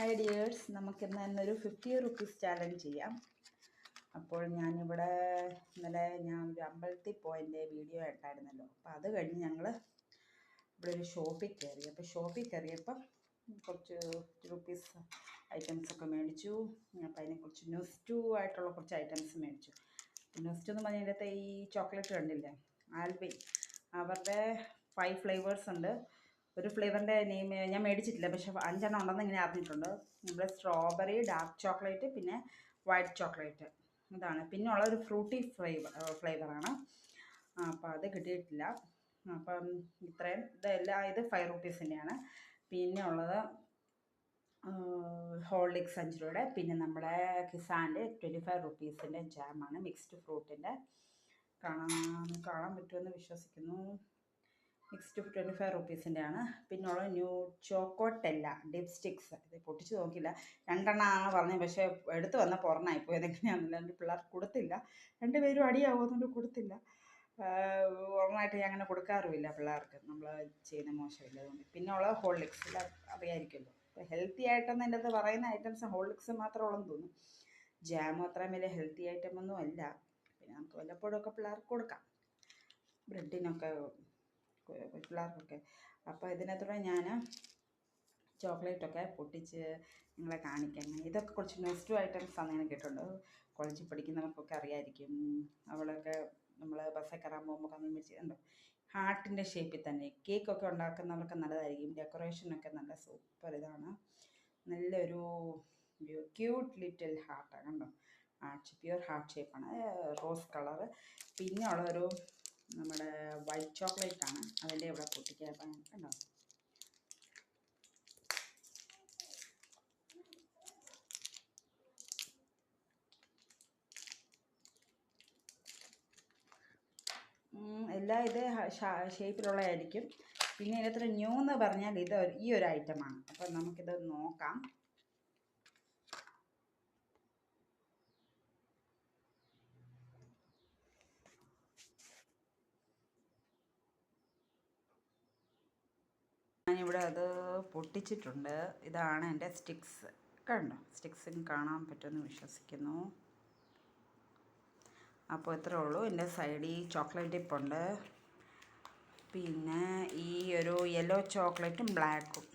Hi dears, നമുക്കിന്ന് തന്നെ ഒരു 50 റുപ്പീസ് ചാലഞ്ച് ചെയ്യാം. അപ്പോൾ ഞാനിവിടെ ഇന്നലെ ഞാൻ ഒരു അമ്പലത്തിൽ പോയതിൻ്റെ വീഡിയോ ഉണ്ടായിരുന്നല്ലോ. അപ്പോൾ അത് കഴിഞ്ഞ് ഞങ്ങൾ ഇവിടെ ഒരു ഷോപ്പിൽ കയറി. അപ്പോൾ ഷോപ്പിൽ കയറിയപ്പം കുറച്ച് റുപ്പീസ് ഐറ്റംസൊക്കെ മേടിച്ചു. അപ്പോൾ അതിനെക്കുറിച്ച് ന്യൂസ്റ്റു ആയിട്ടുള്ള കുറച്ച് ഐറ്റംസ് മേടിച്ചു. ന്യൂസ്റ്റു എന്ന് പറഞ്ഞാൽ ഇതിനകത്ത് ഈ ചോക്ലേറ്റ് കണ്ടില്ലേ, ആൽബി, അവരുടെ 5 ഫ്ലേവേഴ്സ് ഉണ്ട്. ഒരു ഫ്ലേവറിൻ്റെ നെയിം ഞാൻ മേടിച്ചിട്ടില്ല, പക്ഷേ 5 ഉണ്ടെന്ന് ഇങ്ങനെ അറിഞ്ഞിട്ടുണ്ട്. നമ്മുടെ സ്ട്രോബെറി, ഡാർക്ക് ചോക്ലേറ്റ്, പിന്നെ വൈറ്റ് ചോക്ലേറ്റ്, ഇതാണ്. പിന്നെ ഉള്ള ഒരു ഫ്രൂട്ടി ഫ്ലേവറാണ്. അപ്പോൾ അത് കിട്ടിയിട്ടില്ല. അപ്പം ഇത്രയും ഇത് 5 റുപ്പീസിൻ്റെയാണ്. പിന്നെ ഉള്ളത് ഹോർലിക്സ് 5 രൂപയുടെ, പിന്നെ നമ്മുടെ കിസാൻ്റെ 25 റുപ്പീസിൻ്റെ ജാമാണ്, മിക്സ്ഡ് ഫ്രൂട്ടിൻ്റെ. കാണാൻ പറ്റുമെന്ന് വിശ്വസിക്കുന്നു. മിക്സ്ഡ് 25 റുപ്പീസിൻ്റെയാണ്. പിന്നെയുള്ള ന്യൂ ചോക്കോട്ടെല്ല ഡിപ്സ്റ്റിക്സ്, ഇത് പൊട്ടിച്ച് നോക്കില്ല, 2 എണ്ണമാണ് പറഞ്ഞത്, പക്ഷേ എടുത്ത് വന്നപ്പോൾ ഒരെണ്ണമായിപ്പോയി. അതെങ്ങനെയാണെന്നില്ല, എൻ്റെ പിള്ളേർക്ക് കൊടുത്തില്ല. 2 പേരും അടിയാവുന്നുണ്ട്, കൊടുത്തില്ല. ഒരെണ്ണമായിട്ട് ഞാൻ അങ്ങനെ കൊടുക്കാറുമില്ല പിള്ളേർക്ക്, നമ്മൾ ചെയ്യുന്ന മോശമില്ല അതുകൊണ്ട്. പിന്നെ ഉള്ളത് ഹോർലിക്സ്, എല്ലാം അറിയാമായിരിക്കുമല്ലോ. ഇപ്പോൾ ഹെൽത്തി ആയിട്ടെന്ന് എൻ്റെ അടുത്ത് പറയുന്ന ഐറ്റംസ് ഹോർലിക്സ് മാത്രമേ ഉള്ളെന്ന് തോന്നുന്നു. ജാമും അത്രയും വലിയ ഹെൽത്തി ഐറ്റമൊന്നും അല്ല. പിന്നെ നമുക്ക് വല്ലപ്പോഴൊക്കെ പിള്ളേർക്ക് കൊടുക്കാം, ബ്രെഡിനൊക്കെ, പിള്ളേർക്കൊക്കെ. അപ്പോൾ ഇതിനകത്തൂടെ ഞാൻ ചോക്ലേറ്റൊക്കെ പൊട്ടിച്ച് നിങ്ങളെ കാണിക്കാം. ഇതൊക്കെ കുറച്ച് നെസ്റ്റു ഐറ്റംസ് ആണെന്ന് കേട്ടിട്ടുണ്ട്. കോളേജിൽ പഠിക്കുന്നവർക്കൊക്കെ അറിയാമായിരിക്കും. അവളൊക്കെ നമ്മൾ ബസ്സിൽ കയറാൻ പോകുമ്പോൾ അന്ന് മേടിച്ചിട്ടുണ്ടോ, ഹാർട്ടിൻ്റെ ഷേപ്പിൽ തന്നെ. കേക്കൊക്കെ ഉണ്ടാക്കുന്നവർക്ക് നല്ലതായിരിക്കും. ഡെക്കറേഷനൊക്കെ നല്ല സൂപ്പർ ഇതാണ്. നല്ലൊരു ക്യൂട്ട് ലിറ്റിൽ ഹാർട്ടാണ്, കണ്ടോ, പ്യുർ ഹാർട്ട് ഷേപ്പാണ്, റോസ് കളറ്. പിന്നെ ഉള്ളൊരു നമ്മുടെ വൈറ്റ് ചോക്ലേറ്റ് ആണ്, അതിൻ്റെ ഇവിടെ പൊട്ടിക്കാൻ കണ്ടോ. എല്ലാം ഇത് ഷേപ്പിലുള്ളതായിരിക്കും. പിന്നെ ഇതിനകത്ത് ന്യൂ എന്ന് പറഞ്ഞാൽ ഇത് ഈ ഒരു ഐറ്റമാണ്. അപ്പം നമുക്കിത് നോക്കാം. ഞാനിവിടെ അത് പൊട്ടിച്ചിട്ടുണ്ട്. ഇതാണ് എൻ്റെ സ്റ്റിക്സ്, കണ്ടോ, സ്റ്റിക്സിന് കാണാൻ പറ്റുമെന്ന് വിശ്വസിക്കുന്നു. അപ്പോൾ ഇത്രേ ഉള്ളൂ. എൻ്റെ സൈഡിൽ ചോക്ലേറ്റ് ടിപ്പുണ്ട്. പിന്നെ ഈ ഒരു യെല്ലോ ചോക്ലേറ്റും ബ്ലാക്കും